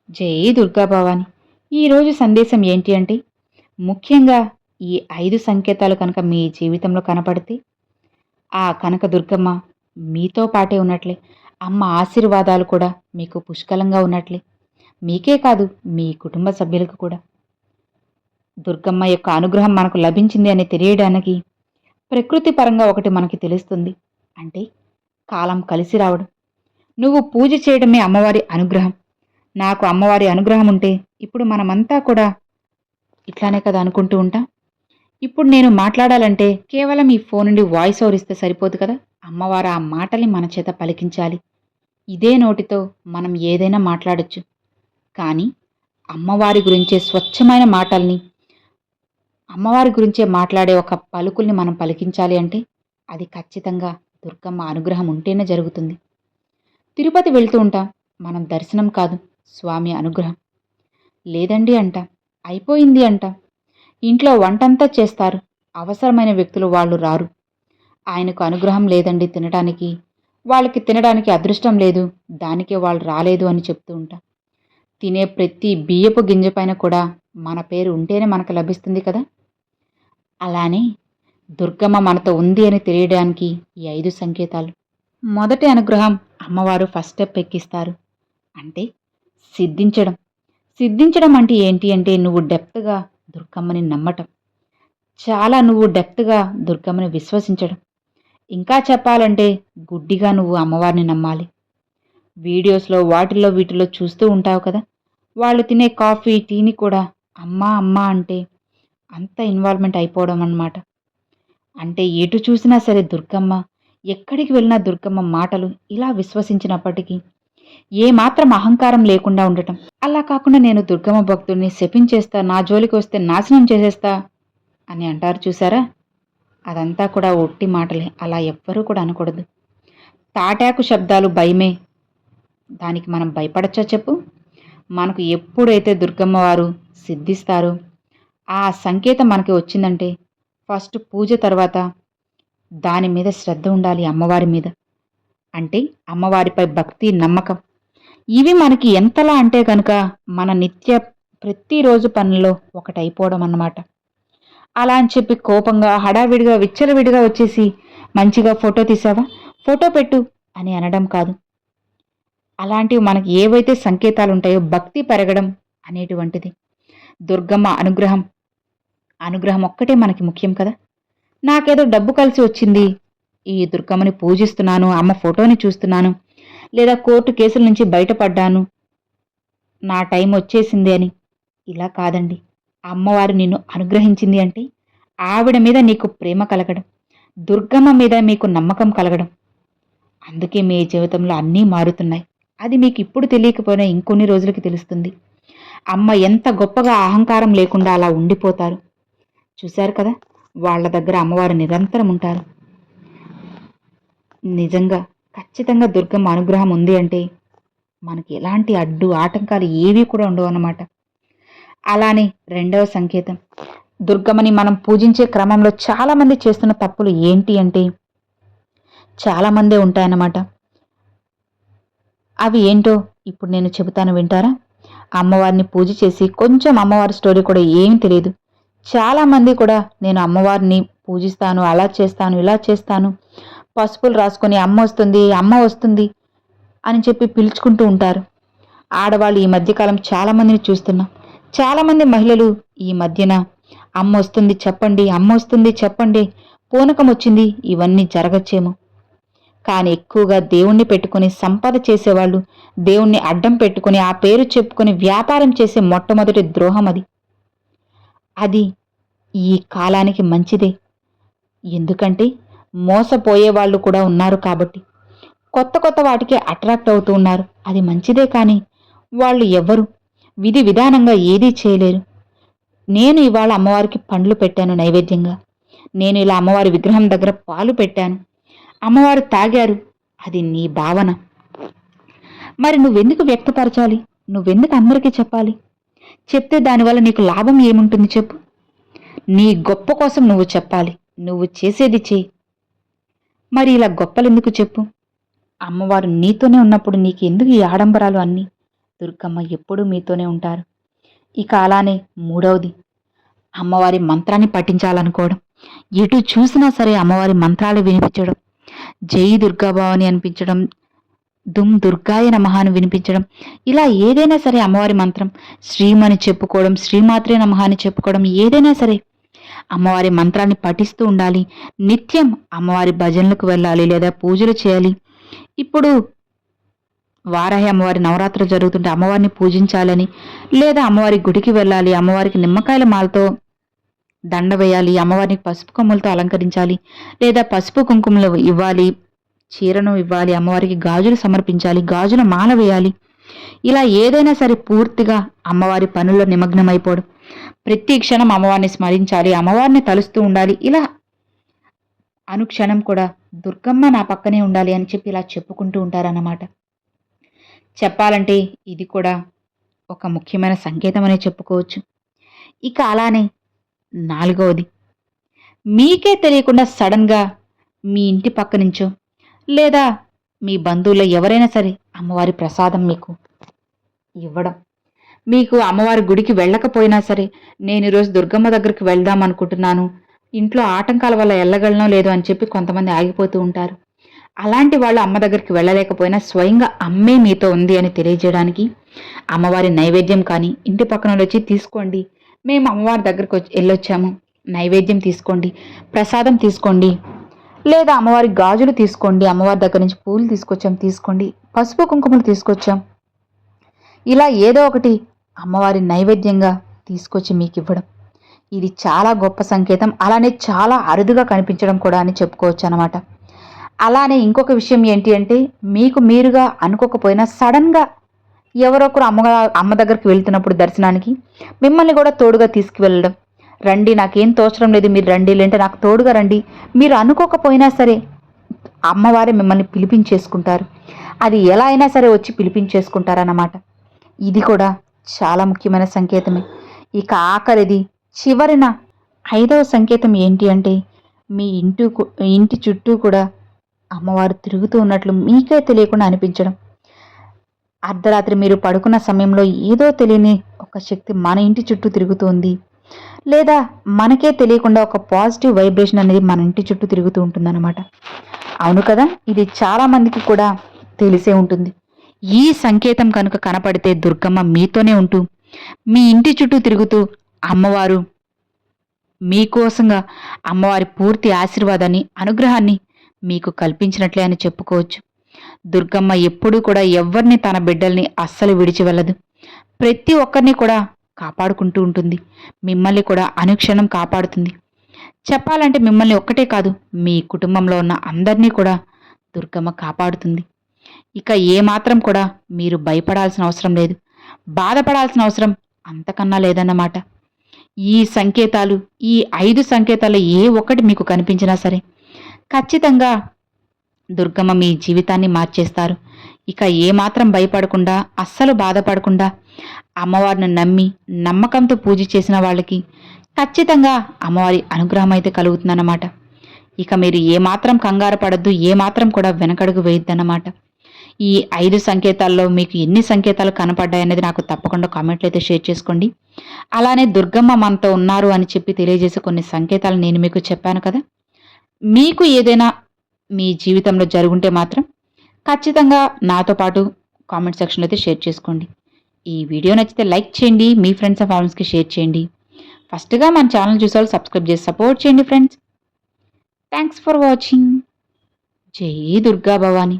జై దుర్గా భవాని. ఈరోజు సందేశం ఏంటి అంటే, ముఖ్యంగా ఈ 5 సంకేతాలు కనుక మీ జీవితంలో కనపడితే, ఆ కనక దుర్గమ్మ మీతో పాటే ఉన్నట్లే. అమ్మ ఆశీర్వాదాలు కూడా మీకు పుష్కలంగా ఉన్నట్లే. మీకే కాదు, మీ కుటుంబ సభ్యులకు కూడా. దుర్గమ్మ యొక్క అనుగ్రహం మనకు లభించింది అని తెలియడానికి ప్రకృతి పరంగా ఒకటి మనకి తెలుస్తుంది. అంటే కాలం కలిసి రావడం. నువ్వు పూజ చేయడమే అమ్మవారి అనుగ్రహం. నాకు అమ్మవారి అనుగ్రహం ఉంటే ఇప్పుడు మనమంతా కూడా ఇట్లానే కదా అనుకుంటూ ఉంటాం. ఇప్పుడు నేను మాట్లాడాలంటే కేవలం ఈ ఫోన్ నుండి వాయిస్ ఓవర్ ఇస్తే సరిపోదు కదా. అమ్మవారు ఆ మాటల్ని మన చేత పలికించాలి. ఇదే నోటితో మనం ఏదైనా మాట్లాడొచ్చు. కానీ అమ్మవారి గురించే స్వచ్ఛమైన మాటల్ని, అమ్మవారి గురించే మాట్లాడే ఒక పలుకుల్ని మనం పలికించాలి అంటే అది ఖచ్చితంగా దుర్గమ్మ అనుగ్రహం ఉంటేనే జరుగుతుంది. తిరుపతి వెళ్తూ ఉంటాం. మనం దర్శనం కాదు, స్వామి అనుగ్రహం. లేదండి అంట, అయిపోయింది అంట. ఇంట్లో వంటంతా చేస్తారు. అవసరమైన వ్యక్తులు వాళ్ళు రారు. ఆయనకు అనుగ్రహం లేదండి తినడానికి. వాళ్ళకి తినడానికి అదృష్టం లేదు. దానికే వాళ్ళు రాలేదు అని చెప్తూ ఉంటా. తినే ప్రతి బియ్యపు గింజ పైన కూడా మన పేరు ఉంటేనే మనకు లభిస్తుంది కదా. అలానే దుర్గమ్మ మనతో ఉంది అని తెలియడానికి ఈ 5 సంకేతాలు. మొదటి అనుగ్రహం అమ్మవారు ఫస్ట్ స్టెప్ ఎక్కిస్తారు. అంటే సిద్ధించడం. సిద్ధించడం అంటే ఏంటి అంటే నువ్వు డెప్త్‌గా దుర్గమ్మని నమ్మటం. చాలా నువ్వు డెప్త్‌గా దుర్గమ్మని విశ్వసించడం. ఇంకా చెప్పాలంటే గుడ్డిగా నువ్వు అమ్మవారిని నమ్మాలి. వీడియోస్‌లో వాటిల్లో వీటిల్లో చూస్తూ ఉంటావు కదా. వాళ్ళు తినే కాఫీ, టీని కూడా అమ్మా! అమ్మా! అంటే అంత ఇన్వాల్వ్‌మెంట్ అయిపోవడం అన్నమాట. అంటే ఎటు చూసినా సరే దుర్గమ్మ, ఎక్కడికి వెళ్ళినా దుర్గమ్మ మాటలు ఇలా విశ్వసించినప్పటికీ ఏమాత్రం అహంకారం లేకుండా ఉండటం. అలా కాకుండా నేను దుర్గమ్మ భక్తుడిని, శపించేస్తా, నా జోలికి వస్తే నాశనం చేసేస్తా అని అంటారు చూసారా? అదంతా కూడా ఒట్టి మాటలే. అలా ఎవ్వరూ కూడా అనకూడదు. తాటాకు శబ్దాలు భయమే. దానికి మనం భయపడచ్చా చెప్పు? మనకు ఎప్పుడైతే దుర్గమ్మ వారు సిద్ధిస్తారో, ఆ సంకేతం మనకి వచ్చిందంటే ఫస్ట్ పూజ తర్వాత దాని మీద శ్రద్ధ ఉండాలి, అమ్మవారి మీద. అంటే అమ్మవారిపై భక్తి, నమ్మకం. ఇవి మనకి ఎంతలా అంటే కనుక మన నిత్య ప్రతిరోజు పనుల్లో ఒకటైపోవడం అన్నమాట. అలా అని చెప్పి కోపంగా, హడావిడిగా, విచ్చలవిడిగా వచ్చేసి మంచిగా ఫోటో తీసావా? ఫోటో పెట్టు అని అనడం కాదు. అలాంటివి మనకి ఏవైతే సంకేతాలు ఉంటాయో భక్తి పెరగడం అనేటువంటిది. దుర్గమ్మ అనుగ్రహం. అనుగ్రహం ఒక్కటే మనకి ముఖ్యం కదా. నాకేదో డబ్బు కలిసి వచ్చింది, ఈ దుర్గమ్మని పూజిస్తున్నాను, అమ్మ ఫోటోని చూస్తున్నాను, లేదా కోర్టు కేసుల నుంచి బయటపడ్డాను, నా టైం వచ్చేసింది అని ఇలా కాదండి. అమ్మవారు నిన్ను అనుగ్రహించింది అంటే ఆవిడ మీద నీకు ప్రేమ కలగడం, దుర్గమ్మ మీద మీకు నమ్మకం కలగడం. అందుకే మీ జీవితంలో అన్నీ మారుతున్నాయి. అది మీకు ఇప్పుడు తెలియకపోయినా ఇంకొన్ని రోజులకి తెలుస్తుంది. అమ్మ ఎంత గొప్పగా అహంకారం లేకుండా అలా ఉండిపోతారు. చూశారు కదా, వాళ్ళ దగ్గర అమ్మవారు నిరంతరం ఉంటారు. నిజంగా ఖచ్చితంగా దుర్గమ్మ అనుగ్రహం ఉంది అంటే మనకి ఎలాంటి అడ్డు ఆటంకాలు ఏవీ కూడా ఉండవు అన్నమాట. అలానే రెండవ సంకేతం, దుర్గమ్మని మనం పూజించే క్రమంలో చాలామంది చేస్తున్న తప్పులు ఏంటి అంటే చాలామందే ఉంటాయన్నమాట. అవి ఏంటో ఇప్పుడు నేను చెబుతాను, వింటారా? అమ్మవారిని పూజ చేసి కొంచెం అమ్మవారి స్టోరీ కూడా ఏమీ తెలియదు. చాలామంది కూడా నేను అమ్మవారిని పూజిస్తాను, అలా చేస్తాను, ఇలా చేస్తాను, పసుపులు రాసుకొని అమ్మ వస్తుంది, అమ్మ వస్తుంది అని చెప్పి పిలుచుకుంటూ ఉంటారు. ఆడవాళ్ళు ఈ మధ్యకాలం చాలామందిని చూస్తున్నాం. చాలామంది మహిళలు ఈ మధ్యన అమ్మ వస్తుంది చెప్పండి, అమ్మ వస్తుంది చెప్పండి, పూనకం వచ్చింది, ఇవన్నీ జరగచ్చేమో. కానీ ఎక్కువగా దేవుణ్ణి పెట్టుకుని సంపద చేసేవాళ్ళు, దేవుణ్ణి అడ్డం పెట్టుకుని ఆ పేరు చెప్పుకొని వ్యాపారం చేసే మొట్టమొదటి ద్రోహం అది. అది ఈ కాలానికి మంచిదే. ఎందుకంటే మోసపోయే వాళ్ళు కూడా ఉన్నారు కాబట్టి. కొత్త కొత్త వాటికి అట్రాక్ట్ అవుతూ ఉన్నారు. అది మంచిదే. కానీ వాళ్ళు ఎవ్వరు విధి విధానంగా ఏదీ చేయలేరు. నేను ఇవాళ అమ్మవారికి పండ్లు పెట్టాను నైవేద్యంగా. నేను ఇలా అమ్మవారి విగ్రహం దగ్గర పాలు పెట్టాను, అమ్మవారు తాగారు. అది నీ భావన. మరి నువ్వెందుకు వ్యక్తపరచాలి? నువ్వెందుకు అందరికీ చెప్పాలి? చెప్తే దానివల్ల నీకు లాభం ఏముంటుంది చెప్పు? నీ గొప్ప కోసం నువ్వు చెప్పాలి. నువ్వు చేసేది చెయ్యి. మరి ఇలా గొప్పలెందుకు చెప్పు? అమ్మవారు నీతోనే ఉన్నప్పుడు నీకెందుకు ఈ ఆడంబరాలు అన్నీ? దుర్గమ్మ ఎప్పుడూ మీతోనే ఉంటారు. ఇక అలానే మూడవది, అమ్మవారి మంత్రాన్ని పఠించాలనుకోవడం. ఎటు చూసినా సరే అమ్మవారి మంత్రాలు వినిపించడం, జై దుర్గాభవాని అనిపించడం, దుమ్ దుర్గాయ నమః అని వినిపించడం, ఇలా ఏదైనా సరే అమ్మవారి మంత్రం, శ్రీమని చెప్పుకోవడం, శ్రీమాత్రే నమః అని చెప్పుకోవడం, ఏదైనా సరే అమ్మవారి మంత్రాన్ని పఠిస్తూ ఉండాలి. నిత్యం అమ్మవారి భజనలకు వెళ్ళాలి లేదా పూజలు చేయాలి. ఇప్పుడు వారాహి అమ్మవారి నవరాత్రులు జరుగుతుంటే అమ్మవారిని పూజించాలని, లేదా అమ్మవారి గుడికి వెళ్ళాలి, అమ్మవారికి నిమ్మకాయల మాలతో దండ వేయాలి, అమ్మవారికి పసుపు కొమ్ములతో అలంకరించాలి, లేదా పసుపు కుంకుమలు ఇవ్వాలి, చీరను ఇవ్వాలి, అమ్మవారికి గాజులు సమర్పించాలి, గాజుల మాల వేయాలి. ఇలా ఏదైనా సరే పూర్తిగా అమ్మవారి పనుల్లో నిమగ్నమైపోవడం, ప్రతి క్షణం అమ్మవారిని స్మరించాలి, అమ్మవారిని తలుస్తూ ఉండాలి. ఇలా అనుక్షణం కూడా దుర్గమ్మ నా పక్కనే ఉండాలి అని చెప్పి ఇలా చెప్పుకుంటూ ఉంటారన్నమాట. చెప్పాలంటే ఇది కూడా ఒక ముఖ్యమైన సంకేతం అనే చెప్పుకోవచ్చు. ఇక అలానే నాలుగవది, మీకే తెలియకుండా సడన్గా మీ ఇంటి పక్క నుంచో లేదా మీ బంధువుల్లో ఎవరైనా సరే అమ్మవారి ప్రసాదం మీకు ఇవ్వడం. మీకు అమ్మవారి గుడికి వెళ్ళకపోయినా సరే, నేను ఈరోజు దుర్గమ్మ దగ్గరికి వెళ్దాం అనుకుంటున్నాను, ఇంట్లో ఆటంకాల వల్ల వెళ్ళగలనో లేదో అని చెప్పి కొంతమంది ఆగిపోతూ ఉంటారు. అలాంటి వాళ్ళు అమ్మ దగ్గరికి వెళ్ళలేకపోయినా స్వయంగా అమ్మే మీతో ఉంది అని తెలియజేయడానికి అమ్మవారి నైవేద్యం కానీ ఇంటి పక్కన వచ్చి తీసుకోండి, మేము అమ్మవారి దగ్గరికి వెళ్ళొచ్చాము, నైవేద్యం తీసుకోండి, ప్రసాదం తీసుకోండి, లేదా అమ్మవారి గాజులు తీసుకోండి, అమ్మవారి దగ్గర నుంచి పూలు తీసుకొచ్చాం తీసుకోండి, పసుపు కుంకుమలు తీసుకొచ్చాం, ఇలా ఏదో ఒకటి అమ్మవారి నైవేద్యంగా తీసుకొచ్చి మీకు ఇవ్వడం. ఇది చాలా గొప్ప సంకేతం. అలానే చాలా అరుదుగా కనిపించడం కూడా అని చెప్పుకోవచ్చు అన్నమాట. అలానే ఇంకొక విషయం ఏంటి అంటే, మీకు మీరుగా అనుకోకపోయినా సడన్గా ఎవరొకరు అమ్మ దగ్గరికి వెళ్తున్నప్పుడు దర్శనానికి మిమ్మల్ని కూడా తోడుగా తీసుకువెళ్ళడం. రండి, నాకేం తోచడం లేదు, మీరు రండి, లేదంటే నాకు తోడుగా రండి, మీరు అనుకోకపోయినా సరే అమ్మవారే మిమ్మల్ని పిలిపించేసుకుంటారు. అది ఎలా అయినా సరే వచ్చి పిలిపించేసుకుంటారన్నమాట. ఇది కూడా చాలా ముఖ్యమైన సంకేతమే. ఇక ఆఖరిది, చివరిన ఐదవ సంకేతం ఏంటి అంటే, మీ ఇంటి చుట్టూ కూడా అమ్మవారు తిరుగుతూ ఉన్నట్లు మీకే తెలియకుండా అనిపించడం. అర్ధరాత్రి మీరు పడుకున్న సమయంలో ఏదో తెలియని ఒక శక్తి మన ఇంటి చుట్టూ తిరుగుతుంది, లేదా మనకే తెలియకుండా ఒక పాజిటివ్ వైబ్రేషన్ అనేది మన ఇంటి చుట్టూ తిరుగుతూ ఉంటుందన్నమాట. అవును కదా, ఇది చాలా మందికి కూడా తెలిసే ఉంటుంది. ఈ సంకేతం కనుక కనపడితే దుర్గమ్మ మీతోనే ఉంటూ మీ ఇంటి చుట్టూ తిరుగుతూ అమ్మవారు మీకోసంగా అమ్మవారి పూర్తి ఆశీర్వాదాన్ని, అనుగ్రహాన్ని మీకు కల్పించినట్లే అని చెప్పుకోవచ్చు. దుర్గమ్మ ఎప్పుడూ కూడా ఎవరిని, తన బిడ్డల్ని అస్సలు విడిచి వెళ్ళదు. ప్రతి ఒక్కరిని కూడా కాపాడుకుంటూ ఉంటుంది. మిమ్మల్ని కూడా అనుక్షణం కాపాడుతుంది. చెప్పాలంటే మిమ్మల్ని ఒక్కటే కాదు, మీ కుటుంబంలో ఉన్న అందరినీ కూడా దుర్గమ్మ కాపాడుతుంది. ఇక ఏమాత్రం కూడా మీరు భయపడాల్సిన అవసరం లేదు, బాధపడాల్సిన అవసరం అంతకన్నా లేదన్నమాట. ఈ సంకేతాలు, ఈ 5 సంకేతాలు ఏ ఒక్కటి మీకు కనిపించినా సరే ఖచ్చితంగా దుర్గమ్మ మీ జీవితాన్ని మార్చేస్తారు. ఇక ఏమాత్రం భయపడకుండా, అస్సలు బాధపడకుండా అమ్మవారిని నమ్మి నమ్మకంతో పూజ చేసిన వాళ్ళకి ఖచ్చితంగా అమ్మవారి అనుగ్రహం అయితే కలుగుతుందన్నమాట. ఇక మీరు ఏమాత్రం కంగారు పడద్దు, ఏమాత్రం కూడా వెనకడుగు వేయద్దన్నమాట. ఈ 5 సంకేతాల్లో మీకు ఎన్ని సంకేతాలు కనపడ్డాయనేది నాకు తప్పకుండా కామెంట్లు అయితే షేర్ చేసుకోండి. అలానే దుర్గమ్మ మనతో ఉన్నారు అని చెప్పి తెలియజేసే కొన్ని సంకేతాలు నేను మీకు చెప్పాను కదా. మీకు ఏదైనా మీ జీవితంలో జరుగుంటే మాత్రం ఖచ్చితంగా నాతో పాటు కామెంట్ సెక్షన్లో అయితే షేర్ చేసుకోండి. ఈ వీడియో నచ్చితే లైక్ చేయండి, మీ ఫ్రెండ్స్ అండ్ ఫ్యామిలీస్కి షేర్ చేయండి. ఫస్ట్గా మన ఛానల్ చూసేవాళ్ళు సబ్స్క్రైబ్ చేసి సపోర్ట్ చేయండి ఫ్రెండ్స్. Thanks for watching. జై దుర్గా భవాని.